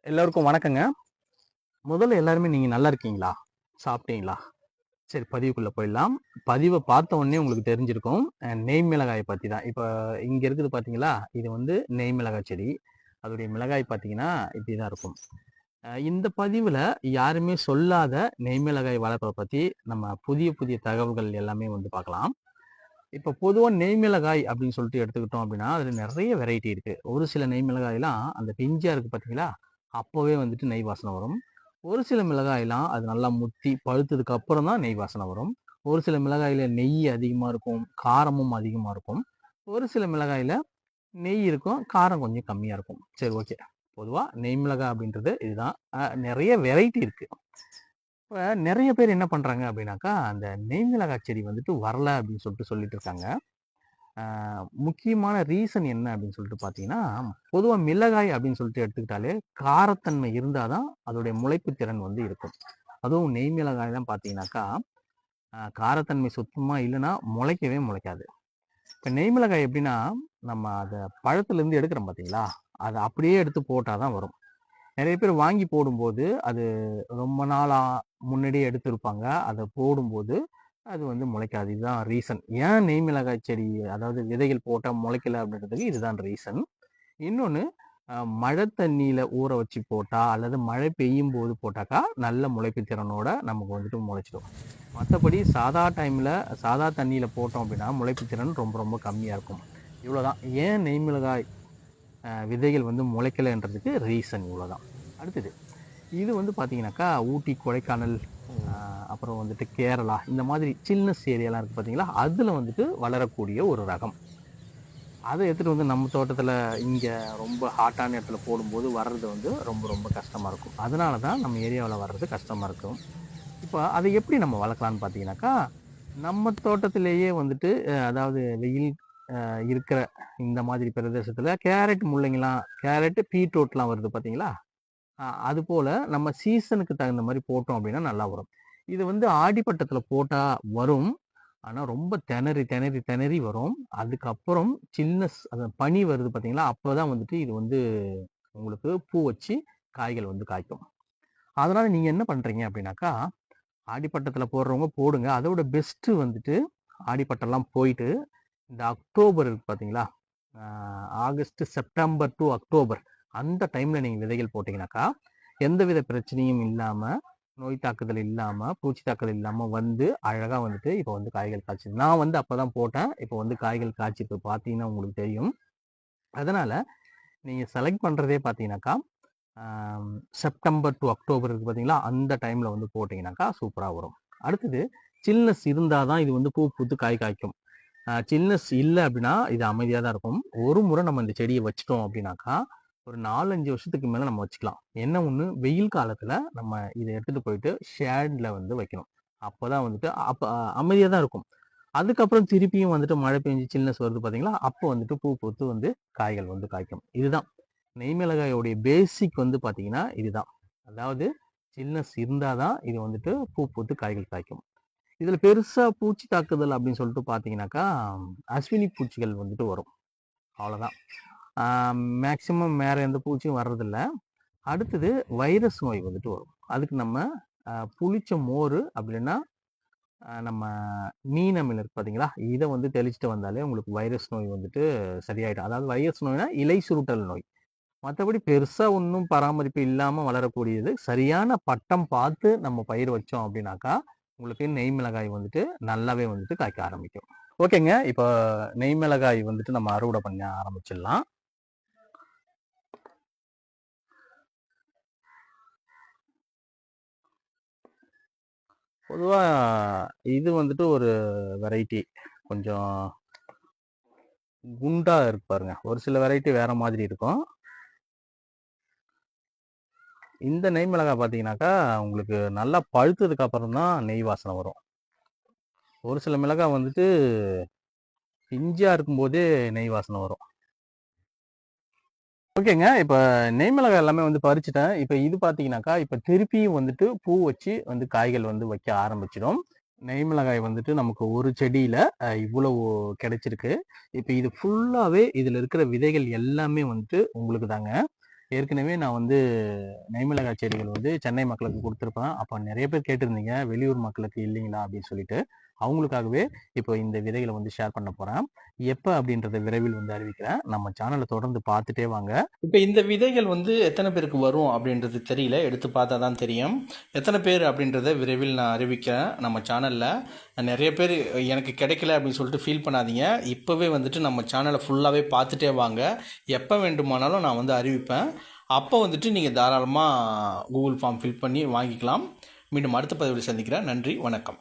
எல்லோருக்கும் வணக்கங்க. முதல்ல எல்லாருமே நீங்க நல்லா இருக்கீங்களா? சாப்பிட்டீங்களா? சரி, பதிவுக்குள்ள போயிடலாம். பதிவ பார்த்த உடனே உங்களுக்கு தெரிஞ்சிருக்கும். நெய் மிளகாய பத்தி தான். இப்ப இங்க இருக்குது பார்த்தீங்களா? இது வந்து நெய் மிளகாய் செடி. அதோடைய மிளகாய் பார்த்தீங்கன்னா, இப்படி தான் இருக்கும். இந்த பதிவுல யாருமே சொல்லாத நெய் மிளகாய் வளர்ப்ப பத்தி நம்ம புதிய புதிய தகவல்கள் எல்லாமே வந்து பார்க்கலாம். இப்ப பொதுவா நெய் மிளகாய் அப்படின்னு சொல்லிட்டு எடுத்துக்கிட்டோம் அப்படின்னா, அதுல நெறைய வெரைட்டி இருக்கு. ஒரு சில நெய் மிளகாய்லாம் அந்த பிஞ்சா இருக்கு பார்த்தீங்களா? அப்பவே வந்துட்டு நெய் வாசனை வரும். ஒரு சில மிளகாயெல்லாம் அது நல்லா முத்தி பழுத்ததுக்கு அப்புறம் தான் நெய் வாசனை வரும். ஒரு சில மிளகாயில நெய் அதிகமா இருக்கும், காரமும் அதிகமா இருக்கும். ஒரு சில மிளகாயில நெய் இருக்கும், காரம் கொஞ்சம் கம்மியா இருக்கும். சரி, ஓகே. பொதுவா நெய் மிளகாய் அப்படின்றது இதுதான். நெறைய வெரைட்டி இருக்கு. இப்ப நெறைய பேர் என்ன பண்றாங்க அப்படின்னாக்கா, அந்த நெய் மிளகாய் செடி வந்துட்டு வரல அப்படின்னு சொல்லிட்டு சொல்லிட்டு இருக்காங்க. அ முக்கியமான ரீசன் என்ன அப்படின்னு சொல்லிட்டு பார்த்தீங்கன்னா, பொதுவா மிளகாய் அப்படின்னு சொல்லிட்டு எடுத்துக்கிட்டாலே காரத்தன்மை இருந்தா தான் அதோடைய முளைப்பு திறன் வந்து இருக்கும். அதுவும் நெய் மிளகாய்லாம் பார்த்தீங்கன்னாக்கா, காரத்தன்மை சுத்தமா இல்லன்னா முளைக்கவே முளைக்காது. இப்ப நெய் மிளகாய் எப்படின்னா, நம்ம அத பழத்திலேருந்து எடுக்கிறோம் பார்த்தீங்களா? அத அப்படியே எடுத்து போட்டா தான் வரும். நெறைய பேர் வாங்கி போடும்போது, அது ரொம்ப நாளா முன்னாடியே எடுத்திருப்பாங்க. அத போடும்போது, அது வந்து முளைக்காது. இதுதான் ரீசன். ஏன் நெய் மிளகாய் செடி அதாவது விதைகள் போட்டா முளைக்கல அப்படின்றதுக்கு இதுதான் ரீசன். இன்னொன்னு, மழை தண்ணீல ஊற வச்சு போட்டா, அல்லது மழை பெய்யும்போது போட்டாக்கா, நல்ல முளைப்பு திறனோட நமக்கு வந்துட்டு முளைச்சிடும். மத்தபடி சாதா டைம்ல, சாதா தண்ணீல போட்டோம் அப்படின்னா, முளைப்பு திறன் ரொம்ப ரொம்ப கம்மியா இருக்கும். இவ்வளோதான். ஏன் நெய் மிளகாய் விதைகள் வந்து முளைக்கலன்றதுக்கு ரீசன் இவ்வளோதான். அடுத்தது, இது வந்து பார்த்தீங்கன்னாக்கா, ஊட்டி, கொடைக்கானல், அப்புறம் வந்துட்டு கேரளா, இந்த மாதிரி சில்னஸ் ஏரியாலாம் இருக்கு பார்த்தீங்களா? அதில வந்துட்டு வளரக்கூடிய ஒரு ரகம். அத எடுத்துட்டு வந்து நம்ம தோட்டத்துல இங்க ரொம்ப ஹாட்டான இடத்துல போடும்போது வர்றது வந்து ரொம்ப ரொம்ப கஷ்டமா இருக்கும். அதனால தான் நம்ம ஏரியாவுல வர்றது கஷ்டமா இருக்கும். இப்ப அத எப்படி நம்ம வளர்க்கலாம்னு பார்த்தீங்கன்னாக்கா, நம்ம தோட்டத்திலேயே வந்துட்டு அதாவது வெயில் இருக்கிற இந்த மாதிரி பிரதேசத்துல கேரட், முள்ளங்கிலாம் கேரட், பீட்ரூட்லாம் வருது பார்த்தீங்களா? அதுபோல நம்ம சீசனுக்கு தகுந்த மாரி போட்டோம் அப்படின்னா நல்லா வரும். இது வந்து ஆடிப்பட்டத்துல போட்டா வரும். ஆனா ரொம்ப திணறி, திணறி, திணறி வரும். அதுக்கப்புறம் சில்னஸ் அந்த பனி வருது பார்த்தீங்களா? அப்பதான் வந்துட்டு இது வந்து உங்களுக்கு பூ வச்சு காய்கள் வந்து காய்க்கும். அதனால நீங்க என்ன பண்றீங்க அப்படின்னாக்கா, ஆடிப்பட்டத்துல போடுறவங்க போடுங்க. அதோட பெஸ்ட்டு வந்துட்டு ஆடிப்பட்டம்லாம் போயிட்டு, இந்த அக்டோபர் இருக்கு பார்த்தீங்களா? அ ஆகஸ்ட், செப்டம்பர் டூ அக்டோபர் அந்த டைம்ல நீங்க விதைகள் போட்டீங்கன்னாக்கா, எந்தவித பிரச்சனையும் இல்லாம, நோய் தாக்குதல் இல்லாம, பூச்சி தாக்குதல் இல்லாம வந்து அழகா வந்துட்டு இப்ப வந்து காய்கள் காய்ச்சுது. நான் வந்து அப்பதான் போட்டேன். இப்ப வந்து காய்கள் காய்ச்சி இப்ப பார்த்தீங்கன்னா உங்களுக்கு தெரியும். அதனால நீங்க செலக்ட் பண்றதே பார்த்தீங்கன்னாக்கா, செப்டம்பர் டூ அக்டோபர் இருக்கு பார்த்தீங்களா? அந்த டைம்ல வந்து போட்டீங்கன்னாக்கா சூப்பரா வரும். அடுத்தது, சில்னஸ் இருந்தா தான் இது வந்து பூ பூத்து காய் காய்க்கும். சில்னஸ் இல்ல அப்படின்னா, இது அமைதியா தான் இருக்கும். ஒரு முறை நம்ம இந்த செடிய வச்சுட்டோம் அப்படின்னாக்கா, ஒரு 4, 5 வருஷத்துக்கு மேல நம்ம வச்சுக்கலாம். என்ன ஒண்ணு, வெயில் காலத்துல நம்ம இத எடுத்துட்டு போயிட்டு ஷேட்ல வந்து வைக்கணும். அப்பதான் வந்துட்டு அப்ப அமைதியா தான் இருக்கும். அதுக்கப்புறம் திருப்பியும் வந்துட்டு மழை பெஞ்சு சில்னஸ் வருது பார்த்தீங்களா? அப்போ வந்துட்டு பூ பூத்து வந்து காய்கள் வந்து காய்க்கும். இதுதான் நெய் மிளகாயோடைய பேசிக் வந்து பார்த்தீங்கன்னா, இதுதான். அதாவது சில்னஸ் இருந்தா தான் இது வந்துட்டு பூ பூத்து காய்கள் காய்க்கும். இதுல பெருசா பூச்சி தாக்குதல் அப்படின்னு சொல்லிட்டு பார்த்தீங்கன்னாக்கா, அஸ்வினி பூச்சிகள் வந்துட்டு வரும். அவ்வளோதான். ஆ மேக்ஸிமம் வேற எந்த பூச்சியும் வர்றதில்ல. அடுத்தது வைரஸ் நோய் வந்துட்டு வரும். அதுக்கு நம்ம புளிச்ச மோரு அப்படின்னா, நம்ம நீம் அமிலம் இருக்கு பார்த்தீங்களா? இத வந்து தெளிச்சுட்டு வந்தாலே உங்களுக்கு வைரஸ் நோய் வந்துட்டு சரியாயிடும். அதாவது வைரஸ் நோய்னா இலை சுருட்டல் நோய். மத்தபடி பெருசா ஒண்ணும் பராமரிப்பு இல்லாம வளரக்கூடியது. சரியான பட்டம் பார்த்து நம்ம பயிர் வச்சோம் அப்படின்னாக்கா, உங்களுக்கு நெய் மிளகாய் வந்துட்டு நல்லாவே வந்துட்டு காய்க்க ஆரம்பிக்கும். ஓகேங்க. இப்ப நெய் மிளகாய் வந்துட்டு நம்ம அறுவடை பண்ண ஆரம்பிச்சிடலாம். பொதுவா இது வந்துட்டு ஒரு வெரைட்டி. கொஞ்சம் குண்டா இருக்கு பாருங்க. ஒரு சில வெரைட்டி வேற மாதிரி இருக்கும். இந்த நெய் மிளகாய் பார்த்தீங்கன்னாக்கா, உங்களுக்கு நல்லா பழுத்ததுக்கு அப்புறம் தான் நெய் வாசனை வரும். ஒரு சில மிளகாய் வந்துட்டு பிஞ்சா இருக்கும்போதே நெய் வாசனை வரும். ஓகேங்க. இப்ப நெய் மிளகாய் எல்லாமே வந்து பறிச்சுட்டேன். இப்ப இது பார்த்தீங்கன்னாக்கா, இப்ப திருப்பியும் வந்துட்டு பூ வச்சு வந்து காய்கள் வந்து வைக்க ஆரம்பிச்சிடும். நெய் மிளகாய் வந்துட்டு நமக்கு ஒரு செடியில இவ்வளவு கிடைச்சிருக்கு. இப்ப இது ஃபுல்லாவே இதுல இருக்கிற விதைகள் எல்லாமே வந்துட்டு உங்களுக்கு தாங்க. ஏற்கனவே நான் வந்து நெய்மிளகாய் செடிகள் வந்து சென்னை மக்களுக்கு கொடுத்துருப்பேன். அப்போ நிறைய பேர் கேட்டிருந்தீங்க, வெளியூர் மக்களுக்கு இல்லைங்களா அப்படின்னு சொல்லிட்டு. அவங்களுக்காகவே இப்போ இந்த விதைகளை வந்து ஷேர் பண்ண போகிறேன். எப்போ அப்படின்றத விரைவில் வந்து அறிவிக்கிறேன். நம்ம சேனலை தொடர்ந்து பார்த்துட்டே வாங்க. இப்போ இந்த விதைகள் வந்து எத்தனை பேருக்கு வரும் அப்படின்றது தெரியல, எடுத்து பார்த்தா தான் தெரியும். எத்தனை பேர் அப்படின்றத விரைவில் நான் அறிவிக்கிறேன் நம்ம சேனலில். நிறைய பேர் எனக்கு கிடைக்கல அப்படின்னு சொல்லிட்டு ஃபீல் பண்ணாதீங்க. இப்போவே வந்துட்டு நம்ம சேனலை ஃபுல்லாகவே பார்த்துட்டே வாங்க. எப்போ வேண்டுமானாலும் நான் வந்து அறிவிப்பேன். அப்போ வந்துட்டு நீங்கள் தாராளமாக கூகுள் ஃபார்ம் ஃபில் பண்ணி வாங்கிக்கலாம். மீண்டும் அடுத்த பதிவில் சந்திக்கிறேன். நன்றி, வணக்கம்.